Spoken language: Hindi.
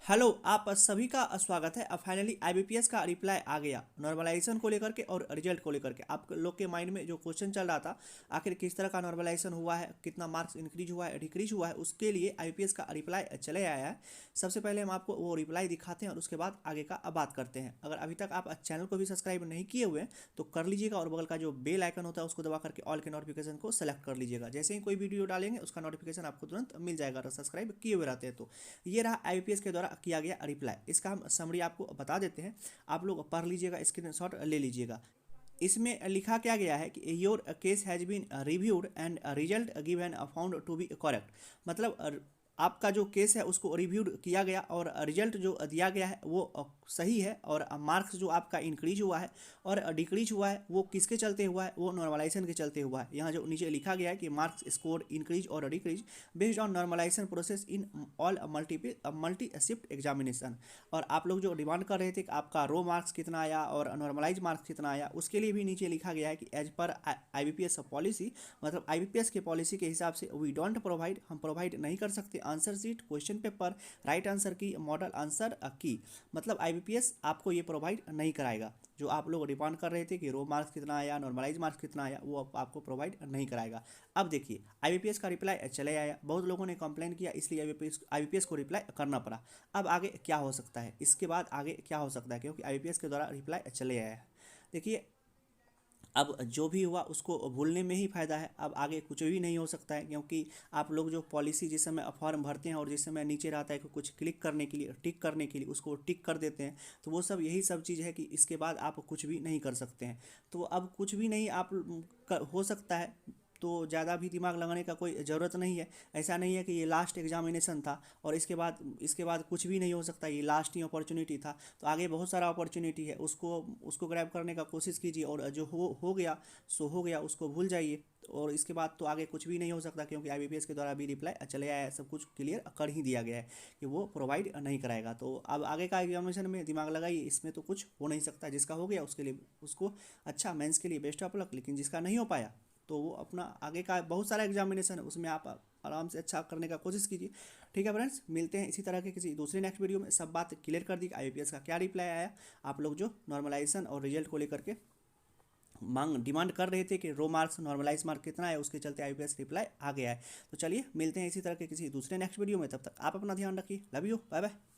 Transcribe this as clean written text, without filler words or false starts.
हेलो, आप सभी का स्वागत है। अब फाइनली आईबीपीएस का रिप्लाई आ गया नॉर्मलाइजेशन को लेकर के और रिजल्ट को लेकर के। आप लोग के माइंड में जो क्वेश्चन चल रहा था, आखिर किस तरह का नॉर्मलाइजेशन हुआ है, कितना मार्क्स इंक्रीज हुआ है, डिक्रीज हुआ है, उसके लिए आईबीपीएस का रिप्लाई चले आया है। सबसे पहले हम आपको वो रिप्लाई दिखाते हैं और उसके बाद आगे का बात करते हैं। अगर अभी तक आप चैनल को भी सब्सक्राइब नहीं किए हुए हैं तो कर लीजिएगा और बगल का जो बेल आइकन होता है उसको दबा करके ऑल के नोटिफिकेशन को सेलेक्ट कर लीजिएगा। जैसे ही कोई वीडियो डालेंगे उसका नोटिफिकेशन आपको तुरंत मिल जाएगा अगर सब्सक्राइब किए हुए रहते हैं तो। ये रहा आईबीपीएस के द्वारा किया गया रिप्लाई। इसका हम समरी आपको बता देते हैं, आप लोग पढ़ लीजिएगा, स्क्रीनशॉट ले लीजिएगा। इसमें लिखा क्या गया है कि your case has been reviewed and result given found to be correct. मतलब आपका जो केस है उसको रिव्यूड किया गया और रिजल्ट जो दिया गया है वो सही है। और मार्क्स जो आपका इंक्रीज हुआ है और डिक्रीज हुआ है वो किसके चलते हुआ है, वो नॉर्मलाइजेशन के चलते हुआ है। यहाँ जो नीचे लिखा गया है कि मार्क्स स्कोर इंक्रीज और decrease based on normalisation process in all multi shift examination. और आप लोग जो डिमांड कर रहे थे कि आपका रो मार्क्स कितना आया और नॉर्मलाइज मार्क्स कितना आया, उसके लिए भी नीचे लिखा गया है कि एज पर आईबीपीएस पॉलिसी, मतलब आईबीपीएस के पॉलिसी के हिसाब से वी डोंट प्रोवाइड, हम प्रोवाइड नहीं कर सकते answer sheet, question paper, right answer की, मॉडल आंसर की। मतलब आईबीपीएस आपको ये प्रोवाइड नहीं कराएगा। जो आप लोग डिमांड कर रहे थे कि रो मार्क्स कितना आया, नॉर्मलाइज मार्क्स कितना आया, वो आपको प्रोवाइड नहीं कराएगा। अब देखिए आईबीपीएस का रिप्लाई चले आया, बहुत लोगों ने कंप्लेन किया इसलिए आईबीपीएस को रिप्लाई करना पड़ा। अब आगे क्या हो सकता है, इसके बाद आगे क्या हो सकता है, क्योंकि आईबीपीएस के द्वारा रिप्लाई चले आया है। देखिए अब जो भी हुआ उसको भूलने में ही फ़ायदा है। अब आगे कुछ भी नहीं हो सकता है, क्योंकि आप लोग जो पॉलिसी जिस समय फॉर्म भरते हैं और जिस समय नीचे रहता है कि कुछ क्लिक करने के लिए, टिक करने के लिए, उसको टिक कर देते हैं, तो वो सब यही सब चीज़ है कि इसके बाद आप कुछ भी नहीं कर सकते हैं। तो अब कुछ भी नहीं आप हो सकता है, तो ज़्यादा भी दिमाग लगाने का कोई ज़रूरत नहीं है। ऐसा नहीं है कि ये लास्ट एग्जामिनेशन था और इसके बाद कुछ भी नहीं हो सकता, ये लास्ट ही अपॉर्चुनिटी था। तो आगे बहुत सारा अपॉर्चुनिटी है, उसको उसको ग्रैब करने का कोशिश कीजिए और जो हो गया सो हो गया, उसको भूल जाइए। और इसके बाद तो आगे कुछ भी नहीं हो सकता, क्योंकि आईबीपीएस के द्वारा भी रिप्लाई चले आया है, सब कुछ क्लियर कर ही दिया गया है कि वो प्रोवाइड नहीं कराएगा। तो अब आगे का एग्जामिनेशन में दिमाग लगाइए, इसमें तो कुछ हो नहीं सकता। जिसका हो गया उसके लिए उसको अच्छा, मेंस के लिए बेस्ट ऑफ लक। लेकिन जिसका नहीं हो पाया तो वो अपना आगे का बहुत सारा एग्जामिनेशन है, उसमें आप आराम से अच्छा करने का कोशिश कीजिए। ठीक है फ्रेंड्स, मिलते हैं इसी तरह के किसी दूसरे नेक्स्ट वीडियो में। सब बात क्लियर कर दी कि आईबीपीएस का क्या रिप्लाई आया। आप लोग जो नॉर्मलाइजेशन और रिजल्ट को लेकर के डिमांड कर रहे थे कि रो मार्क्स, नॉर्मलाइज मार्क कितना है, उसके चलते आईबीपीएस रिप्लाई आ गया है। तो चलिए मिलते हैं इसी तरह के किसी दूसरे नेक्स्ट वीडियो में। तब तक आप अपना ध्यान रखिए। Love you, bye bye.